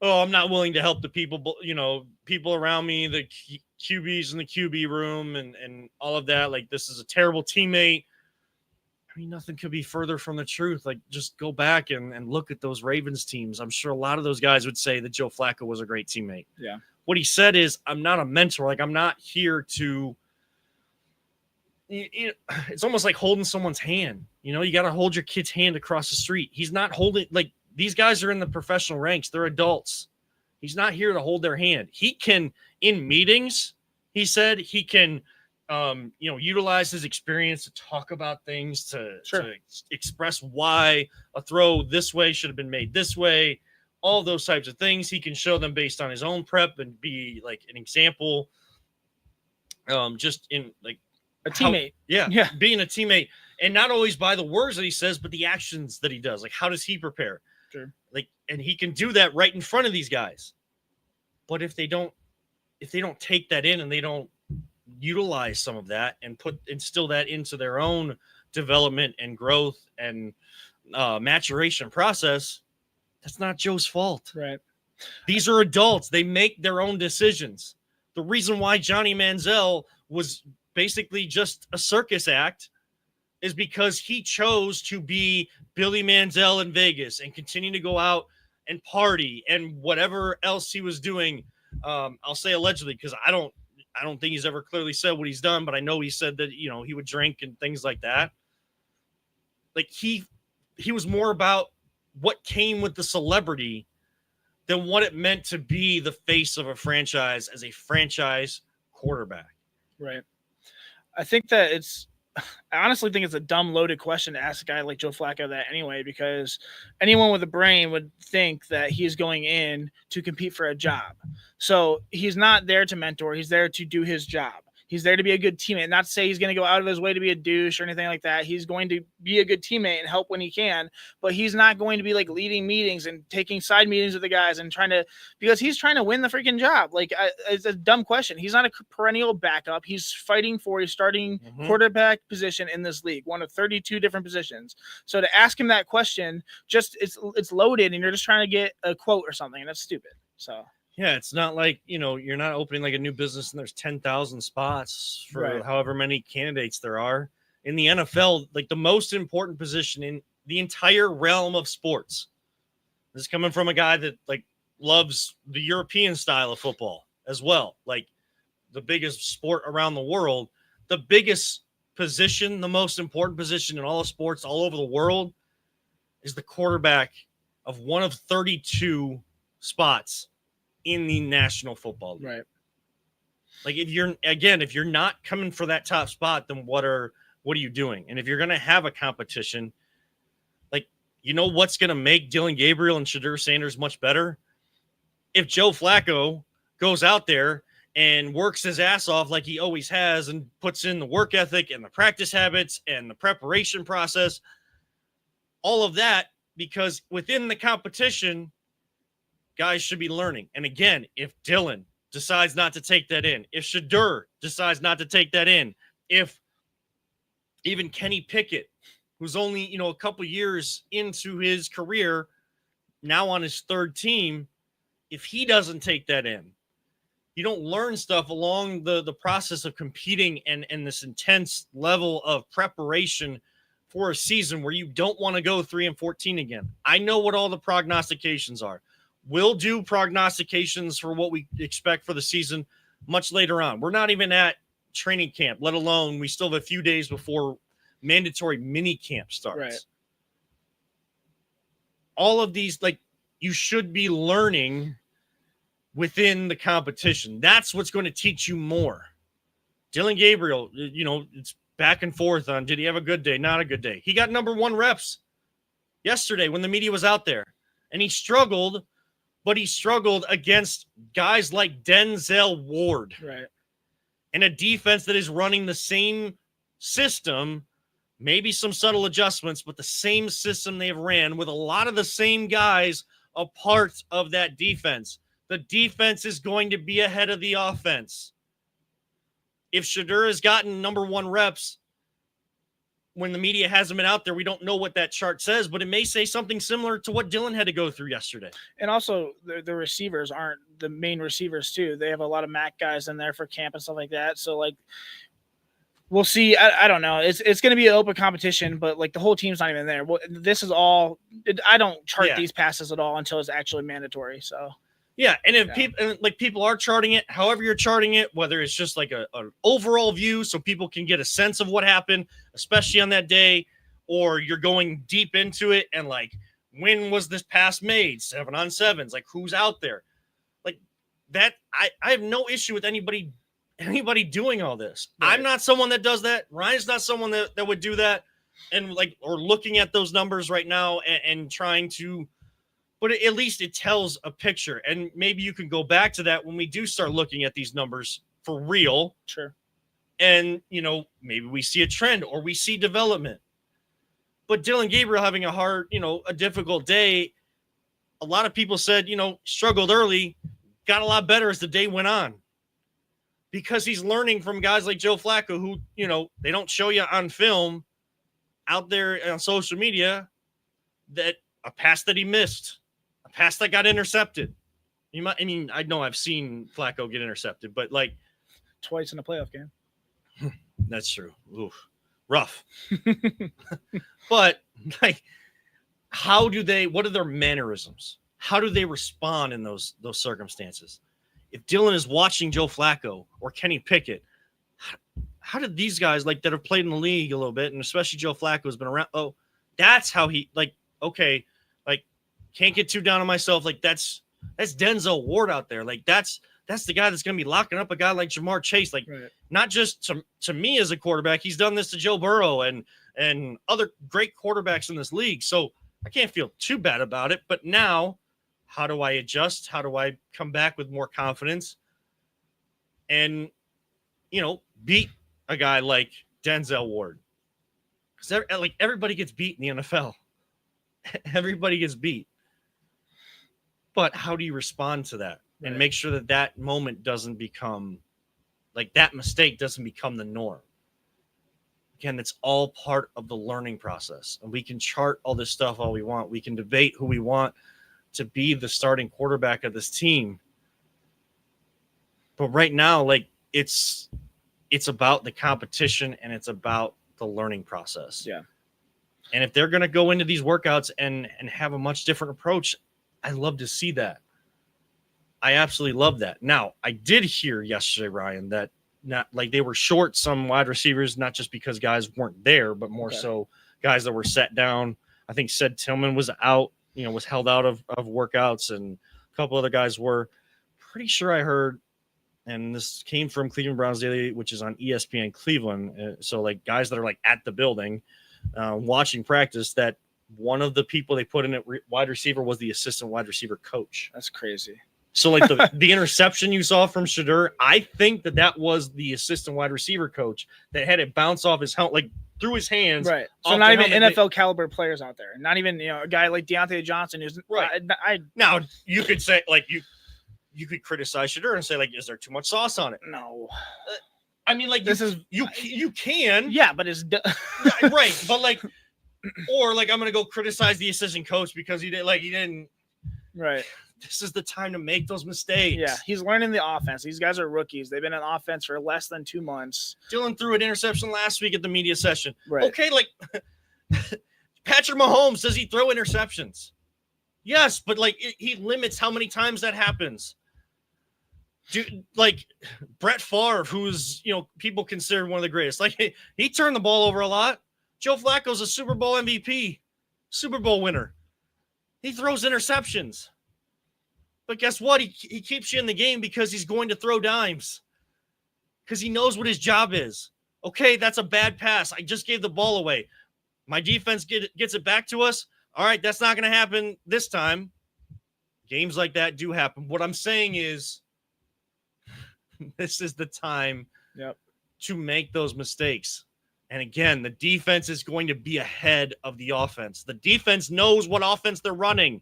Oh, I'm not willing to help the people, people around me, the QBs in the QB room and all of that. Like, this is a terrible teammate. I mean, nothing could be further from the truth. Like, just go back and look at those Ravens teams. I'm sure a lot of those guys would say that Joe Flacco was a great teammate. Yeah. What he said is, I'm not a mentor. Like, I'm not here to, it's almost like holding someone's hand. You got to hold your kid's hand across the street. He's not holding, like, these guys are in the professional ranks. They're adults. He's not here to hold their hand. He can, in meetings, he said, he can, utilize his experience to talk about things, to express why a throw this way should have been made this way, all those types of things. He can show them based on his own prep and be like an example, just in like a teammate. Being a teammate, and not always by the words that he says, but the actions that he does. Like, how does he prepare? Sure. Like, and he can do that right in front of these guys. But if they don't take that in and they don't utilize some of that and instill that into their own development and growth and maturation process, that's not Joe's fault. Right. These are adults. They make their own decisions. The reason why Johnny Manziel was basically just a circus act is because he chose to be Billy Manziel in Vegas and continue to go out and party and whatever else he was doing. I'll say allegedly, because I don't think he's ever clearly said what he's done, but I know he said that, he would drink and things like that. Like, he was more about what came with the celebrity than what it meant to be the face of a franchise as a franchise quarterback. Right. I think that it's I honestly think it's a dumb loaded question to ask a guy like Joe Flacco that anyway, because anyone with a brain would think that he's going in to compete for a job. So he's not there to mentor. He's there to do his job. He's there to be a good teammate. Not to say he's going to go out of his way to be a douche or anything like that. He's going to be a good teammate and help when he can, but he's not going to be like leading meetings and taking side meetings with the guys and because he's trying to win the freaking job. Like, it's a dumb question. He's not a perennial backup. He's fighting for a starting quarterback position in this league, one of 32 different positions. So to ask him that question, it's loaded and you're just trying to get a quote or something, and that's stupid. So. Yeah, it's not like, you're not opening like a new business and there's 10,000 spots for however many candidates there are. In the NFL, like the most important position in the entire realm of sports. This is coming from a guy that like loves the European style of football as well. Like the biggest sport around the world, the biggest position, the most important position in all of sports all over the world is the quarterback of one of 32 spots in the National Football League. Right. Like if you're not coming for that top spot, then what are you doing? And if you're going to have a competition, like, what's going to make Dylan Gabriel and Shadur Sanders much better? If Joe Flacco goes out there and works his ass off like he always has and puts in the work ethic and the practice habits and the preparation process, all of that, because within the competition, guys should be learning. And again, if Dylan decides not to take that in, if Shadur decides not to take that in, if even Kenny Pickett, who's only, a couple years into his career, now on his third team, if he doesn't take that in, you don't learn stuff along the process of competing and this intense level of preparation for a season where you don't want to go 3-14 again. I know what all the prognostications are. We'll do prognostications for what we expect for the season much later on. We're not even at training camp, let alone we still have a few days before mandatory mini camp starts. Right. All of these, like, you should be learning within the competition. That's what's going to teach you more. Dylan Gabriel, it's back and forth on did he have a good day, not a good day. He got number 1 reps yesterday when the media was out there, and he struggled. But he struggled against guys like Denzel Ward. Right. And a defense that is running the same system, maybe some subtle adjustments, but the same system they've ran with a lot of the same guys a part of that defense. The defense is going to be ahead of the offense. If Shadur has gotten number 1 reps, when the media hasn't been out there, we don't know what that chart says, but it may say something similar to what Dylan had to go through yesterday. And also, the receivers aren't the main receivers, too. They have a lot of MAC guys in there for camp and stuff like that. So, like, we'll see. I don't know. It's going to be an open competition, but, like, the whole team's not even there. Well, this is all – I don't chart these passes at all until it's actually mandatory, so – yeah, and if people are charting it, however you're charting it, whether it's just like an overall view so people can get a sense of what happened, especially on that day, or you're going deep into it and like, when was this pass made? 7-on-7s, like who's out there? Like that, I have no issue with anybody doing all this. Right. I'm not someone that does that. Ryan's not someone that would do that, and like, or looking at those numbers right now and trying to. But at least it tells a picture. And maybe you can go back to that when we do start looking at these numbers for real. Sure. And, maybe we see a trend or we see development. But Dylan Gabriel having a difficult day, a lot of people said, struggled early, got a lot better as the day went on. Because he's learning from guys like Joe Flacco who, they don't show you on film out there on social media that a pass that he missed, a pass that got intercepted. I know I've seen Flacco get intercepted, but like twice in a playoff game. That's true. Oof, rough. But like, what are their mannerisms? How do they respond in those circumstances? If Dylan is watching Joe Flacco or Kenny Pickett, how did these guys that have played in the league a little bit, and especially Joe Flacco has been around? Oh, that's how he can't get too down on myself. Like that's Denzel Ward out there. Like that's that's the guy that's going to be locking up a guy like Jamar Chase. Like, not just to me as a quarterback, he's done this to Joe Burrow and other great quarterbacks in this league. So I can't feel too bad about it. But now, how do I adjust? How do I come back with more confidence and, beat a guy like Denzel Ward? Because everybody gets beat in the NFL. Everybody gets beat. But how do you respond to that and make sure that moment doesn't become that mistake doesn't become the norm? Again, it's all part of the learning process. And we can chart all this stuff all we want. We can debate who we want to be the starting quarterback of this team. But right now, it's about the competition and it's about the learning process. Yeah. And if they're going to go into these workouts and have a much different approach, I love to see that. I absolutely love that. Now, I did hear yesterday, Ryan, that they were short some wide receivers, not just because guys weren't there, but more so guys that were set down. I think Sid Tillman was out, was held out of workouts, and a couple other guys were. Pretty sure I heard, and this came from Cleveland Browns Daily, which is on ESPN Cleveland. So guys that are at the building watching practice, that one of the people they put in at wide receiver was the assistant wide receiver coach. That's crazy. So the interception you saw from Shadur, I think that was the assistant wide receiver coach that had it bounce off his helmet, through his hands. Right. So not even NFL caliber players out there. Not even, a guy like Deontay Johnson who's right. Now you could say you could criticize Shadur and say is there too much sauce on it? No. I mean, you can. Yeah, but it's right. But or I'm going to go criticize the assistant coach because he didn't. Right. This is the time to make those mistakes. Yeah, he's learning the offense. These guys are rookies. They've been in offense for less than 2 months. Dylan threw an interception last week at the media session. Right. Okay, Patrick Mahomes, does he throw interceptions? Yes, but he limits how many times that happens. Dude, Brett Favre, who's people consider one of the greatest. He turned the ball over a lot. Joe Flacco's a Super Bowl MVP, Super Bowl winner. He throws interceptions. But guess what? He keeps you in the game because he's going to throw dimes. Because he knows what his job is. Okay, that's a bad pass. I just gave the ball away. My defense gets it back to us. All right, that's not going to happen this time. Games like that do happen. What I'm saying is this is the time to make those mistakes. And again, the defense is going to be ahead of the offense. The defense knows what offense they're running.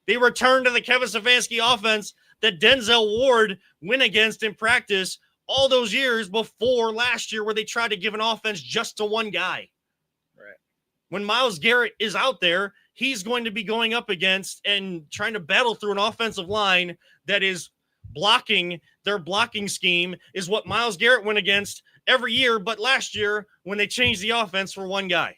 They return to the Kevin Stefanski offense that Denzel Ward went against in practice all those years before last year, where they tried to give an offense just to one guy. Right. When Myles Garrett is out there, he's going to be going up against and trying to battle through an offensive line that is blocking. Their blocking scheme is what Myles Garrett went against every year, but last year when they changed the offense for one guy.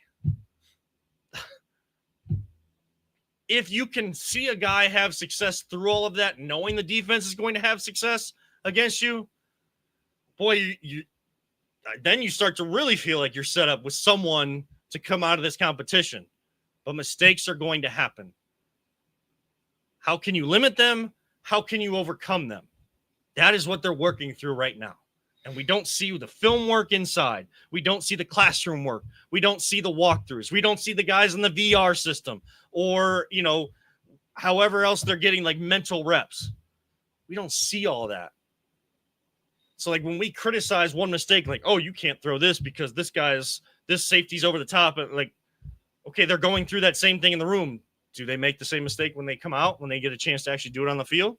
If you can see a guy have success through all of that, knowing the defense is going to have success against you, boy, then you start to really feel like you're set up with someone to come out of this competition. But mistakes are going to happen. How can you limit them? How can you overcome them? That is what they're working through right now. And we don't see the film work inside. We don't see the classroom work. We don't see the walkthroughs. We don't see the guys in the VR system or, however else they're getting mental reps. We don't see all that. So when we criticize one mistake, oh, you can't throw this because this safety's over the top. Okay, they're going through that same thing in the room. Do they make the same mistake when they come out, when they get a chance to actually do it on the field?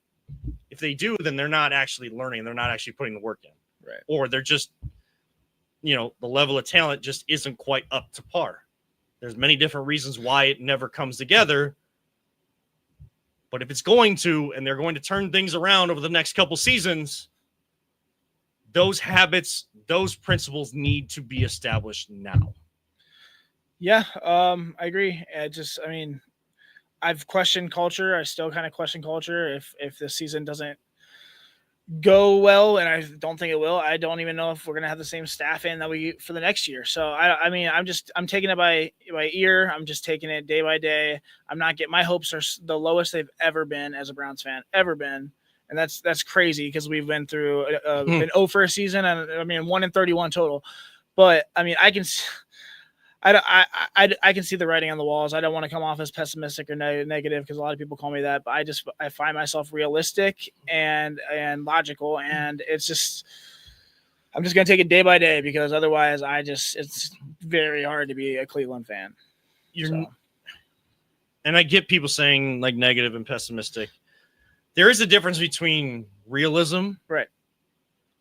If they do, then they're not actually learning. They're not actually putting the work in. Right. Or they're just, the level of talent just isn't quite up to par. There's many different reasons why it never comes together. But if it's going to, and they're going to turn things around over the next couple seasons, those habits, those principles need to be established now. Yeah, I agree. I've questioned culture. I still kind of question culture. If the season doesn't go well, and I don't think it will, I don't even know if we're gonna have the same staff in that we for the next year. So I'm taking it by ear. I'm just taking it day by day. I'm not getting, my hopes are the lowest they've ever been as a Browns fan, ever been. and that's crazy because we've been through an 0 season, and I mean 1-31 total. But I mean, I can see the writing on the walls. I don't want to come off as pessimistic or negative because a lot of people call me that, but I find myself realistic and logical, and it's just. I'm just going to take it day by day because otherwise it's very hard to be a Cleveland fan. And I get people saying like negative and pessimistic. There is a difference between realism. Right.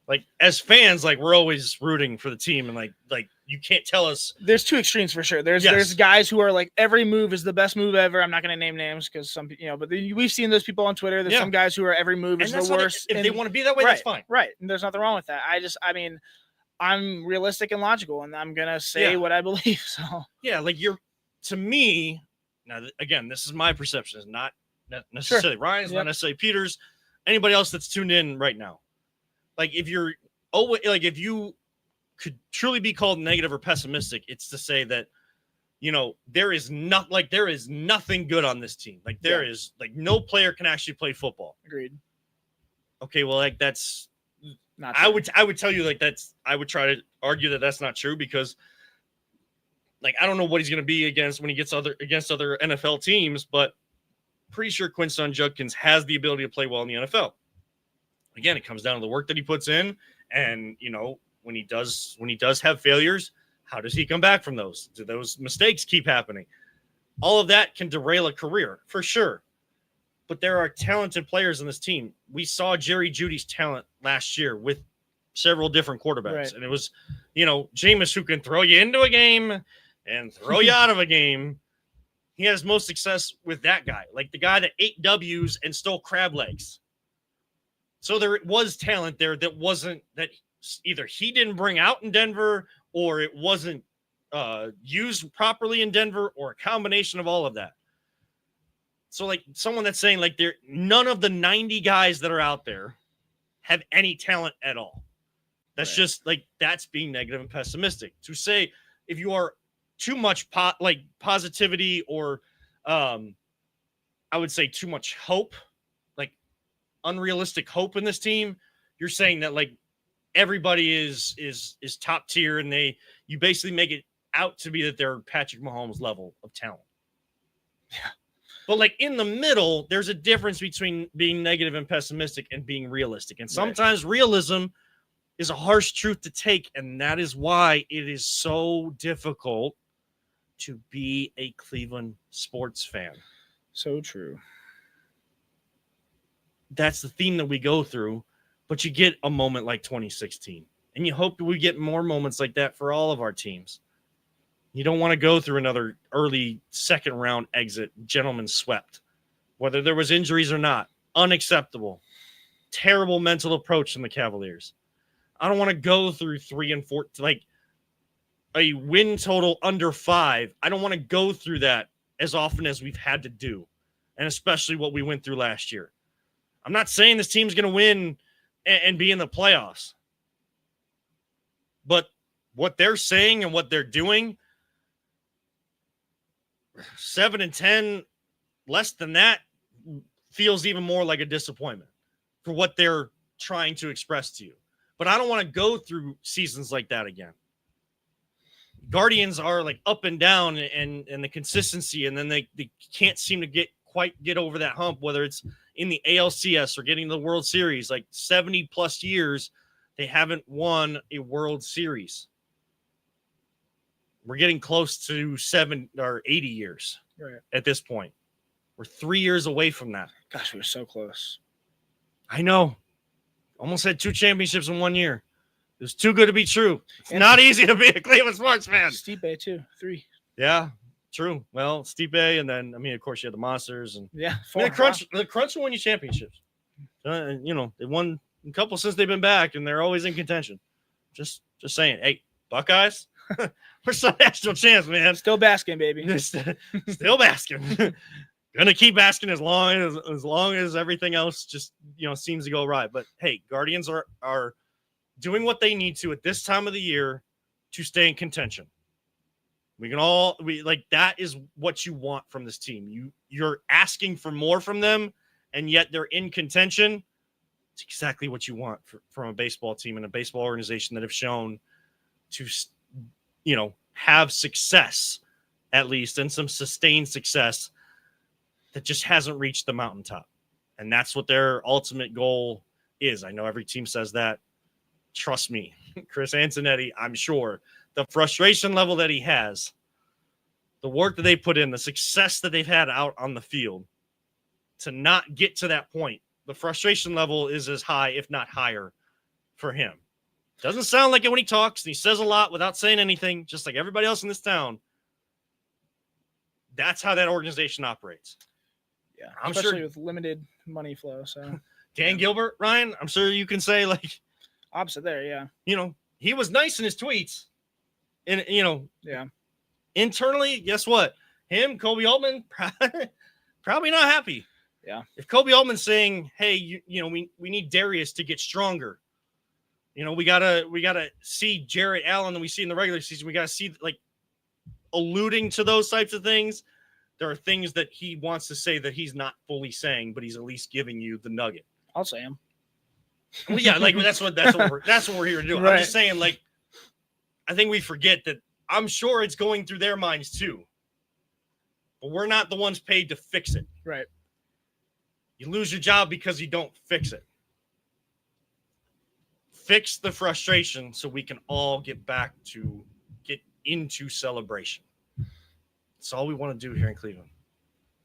Like as fans, like we're always rooting for the team and like you can't tell us. There's two extremes for sure. There's guys who are like every move is the best move ever. I'm not going to name names because some, but we've seen those people on Twitter. There's some guys who are every move is the worst. If they want to be that way, that's fine. Right. And there's nothing wrong with that. I mean, I'm realistic and logical, and I'm going to say what I believe. So yeah, like to me, now again, this is my perception. It's not necessarily Ryan's, not necessarily Peter's, anybody else that's tuned in right now. Like if you could truly be called negative or pessimistic, it's to say that, there is nothing good on this team. Like there is like no player can actually play football. Agreed. Okay. Well, like that's not true. I would tell you like I would try to argue that that's not true because like, I don't know what he's going to be against when he gets against other NFL teams, but pretty sure Quinton Judkins has the ability to play well in the NFL. Again, it comes down to the work that he puts in, and when he does have failures, how does he come back from those? Do those mistakes keep happening? All of that can derail a career for sure. But there are talented players in this team. We saw Jerry Jeudy's talent last year with several different quarterbacks, right. And it was, Jameis who can throw you into a game and throw you out of a game. He has most success with that guy, like the guy that ate W's and stole crab legs. So there was talent there that either he didn't bring out in Denver or it wasn't used properly in Denver or a combination of all of that. So like someone that's saying like none of the 90 guys that are out there have any talent at all. That's just like, that's being negative and pessimistic. To say if you are too much positivity or I would say too much hope, like unrealistic hope in this team, you're saying that like everybody is top tier and you basically make it out to be that they're Patrick Mahomes level of talent. Yeah. But like in the middle, there's a difference between being negative and pessimistic and being realistic. And sometimes realism is a harsh truth to take. And that is why it is so difficult to be a Cleveland sports fan. So true. That's the theme that we go through, but you get a moment like 2016 and you hope we get more moments like that for all of our teams. You don't want to go through another early second round exit, gentlemen swept, whether there was injuries or not. Unacceptable. Terrible mental approach from the Cavaliers. I don't want to go through 3 and 4, like a win total under 5. I don't want to go through that as often as we've had to do, and especially what we went through last year. I'm not saying this team's going to win and be in the playoffs, but what they're saying and what they're doing, 7-10, less than that, feels even more like a disappointment for what they're trying to express to you. But I don't want to go through seasons like that again. Guardians are like up and down and the consistency, and then they can't seem to get over that hump, whether it's in the ALCS or getting the World Series. Like 70 plus years, they haven't won a World Series. We're getting close to 7 or 80 years at this point. We're 3 years away from that. Gosh, we were so close. I know. Almost had 2 championships in 1 year. It was too good to be true. It's not easy to be a Cleveland sports fan. Stipe too, 3. Yeah, true. Well, Stipe, and then of course you had the Monsters, and 4. The Crunch will win you championships. They won a couple since they've been back, and they're always in contention. Just saying. Hey, Buckeyes, we're some national champs, man. Still basking, baby. Still basking. Gonna keep asking as long as everything else just seems to go right. But hey, Guardians are doing what they need to at this time of the year to stay in contention. That is what you want from this team. You're asking for more from them, and yet they're in contention. It's exactly what you want from a baseball team and a baseball organization that have shown to, have success, at least, and some sustained success that just hasn't reached the mountaintop. And that's what their ultimate goal is. I know every team says that. Trust me, Chris Antonetti, I'm sure the frustration level that he has, the work that they put in, the success that they've had out on the field, to not get to that point, the frustration level is as high, if not higher, for him. Doesn't sound like it when he talks, and he says a lot without saying anything, just like everybody else in this town. That's how that organization operates. Yeah, I'm especially sure with limited money flow. So Dan Gilbert, Ryan, I'm sure you can say, like, opposite there, yeah. He was nice in his tweets. And, yeah. Internally, guess what? Him, Kobe Altman, probably not happy. Yeah. If Kobe Altman's saying, hey, we need Darius to get stronger. We gotta see Jarrett Allen that we see in the regular season. We gotta see, like, alluding to those types of things. There are things that he wants to say that he's not fully saying, but he's at least giving you the nugget. I'll say him. Well, yeah, like that's what we're here to do. Right. I'm just saying, like, I think we forget that I'm sure it's going through their minds too. But we're not the ones paid to fix it. Right. You lose your job because you don't fix it. Fix the frustration so we can all get into celebration. That's all we want to do here in Cleveland.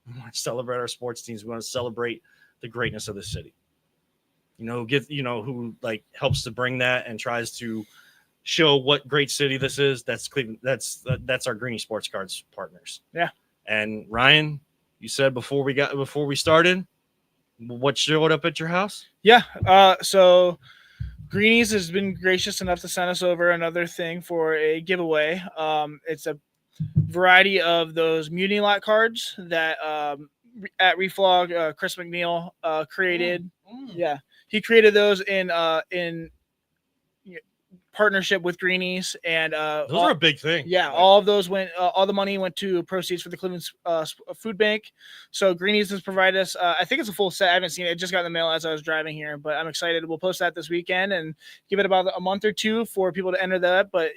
We want to celebrate our sports teams. We want to celebrate the greatness of the city. Who like helps to bring that and tries to show what great city this is. That's Cleveland. That's our Greeny Sports Cards partners. Yeah. And Ryan, you said before we started, what showed up at your house? Yeah. So Greenies has been gracious enough to send us over another thing for a giveaway. It's a variety of those Mutiny Lot cards that at Reflog, Chris McNeil created. Yeah, he created those in partnership with Greenies, and those are a big thing. Yeah, all of those went. All the money went to proceeds for the Cleveland Food Bank. So Greenies has provided us. I think it's a full set. I haven't seen it. It just got in the mail as I was driving here, but I'm excited. We'll post that this weekend and give it about a month or two for people to enter that. But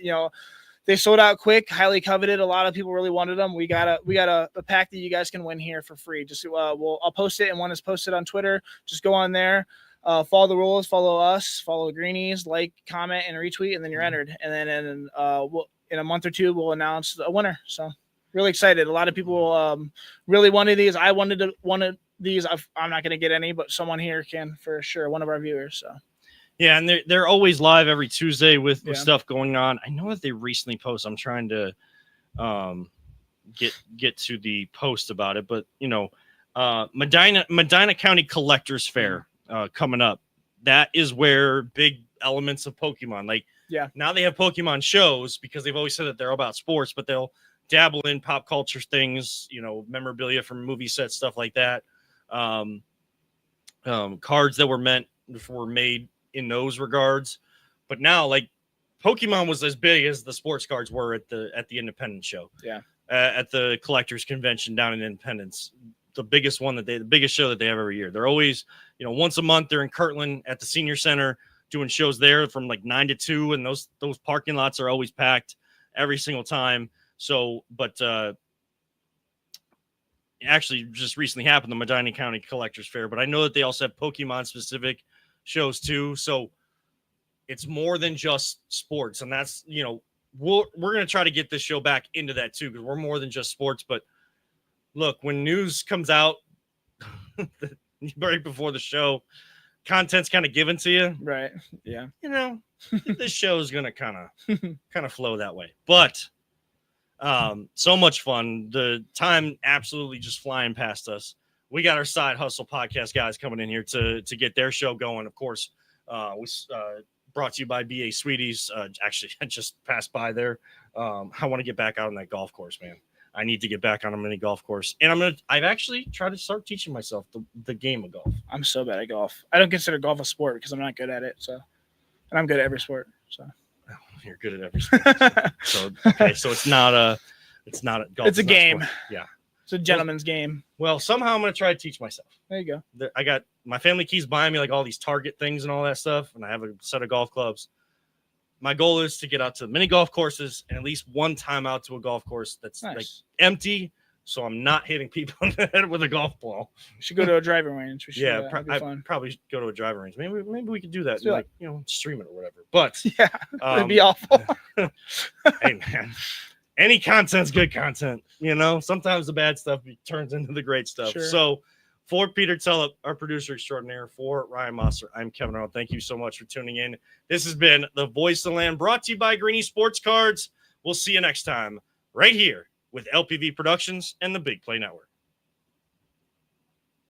they sold out quick, highly coveted. A lot of people really wanted them. We got a pack that you guys can win here for free. Just I'll post it, and one is posted on Twitter. Just go on there. Follow the rules, follow us, follow Greenies, like, comment, and retweet, and then you're entered. And then in a month or two, we'll announce a winner. So really excited. A lot of people really wanted these. I wanted these. I'm not going to get any, but someone here can for sure. One of our viewers. So yeah, and they're always live every Tuesday with stuff going on. I know that they recently posted. I'm trying to get to the post about it, but Medina County Collectors Fair. Coming up, that is where big elements of Pokemon, now they have Pokemon shows because they've always said that they're about sports, but they'll dabble in pop culture things, memorabilia from movie sets, stuff like that. Cards that were made in those regards, but now Pokemon was as big as the sports cards were at the Independence show. Yeah, at the collectors convention down in Independence. The biggest show that they have every year. They're always, once a month they're in Kirtland at the senior center doing shows there from 9 to 2. And those parking lots are always packed every single time. So, but actually just recently happened, the Medina County Collectors Fair, but I know that they also have Pokemon specific shows too. So it's more than just sports. And that's, we're going to try to get this show back into that too, because we're more than just sports, but look, when news comes out right before the show, content's kind of given to you. Right. Yeah. This show is going to kind of flow that way. But so much fun. The time absolutely just flying past us. We got our Side Hustle podcast guys coming in here to get their show going. Of course, we brought to you by BA Sweeties. Actually, I just passed by there. I want to get back out on that golf course, man. I need to get back on a mini golf course, and I've actually tried to start teaching myself the game of golf. I'm so bad at golf. I don't consider golf a sport because I'm not good at it. So, and I'm good at every sport. So you're good at every sport. So it's not a golf. It's a game. Yeah. It's a gentleman's game. Well, somehow I'm going to try to teach myself. There you go. I got my family keeps buying me like all these Target things and all that stuff, and I have a set of golf clubs. My goal is to get out to mini golf courses and at least one time out to a golf course that's Nice. like empty, so I'm not hitting people in the head with a golf ball. We should go to a driving range. We should, Yeah, that'd be I fun. probably should go to a driving range. Maybe we could do that, Do and, like stream it or whatever. But Yeah, it'd be awful. hey man, any content's good content. Sometimes the bad stuff turns into the great stuff. Sure. So for Peter Tellep, our producer extraordinaire, for Ryan Mosser, I'm Kevin Arnold. Thank you so much for tuning in. This has been the Voice of the Land, brought to you by Greeny Sports Cards. We'll see you next time right here with LPV Productions and the Big Play Network.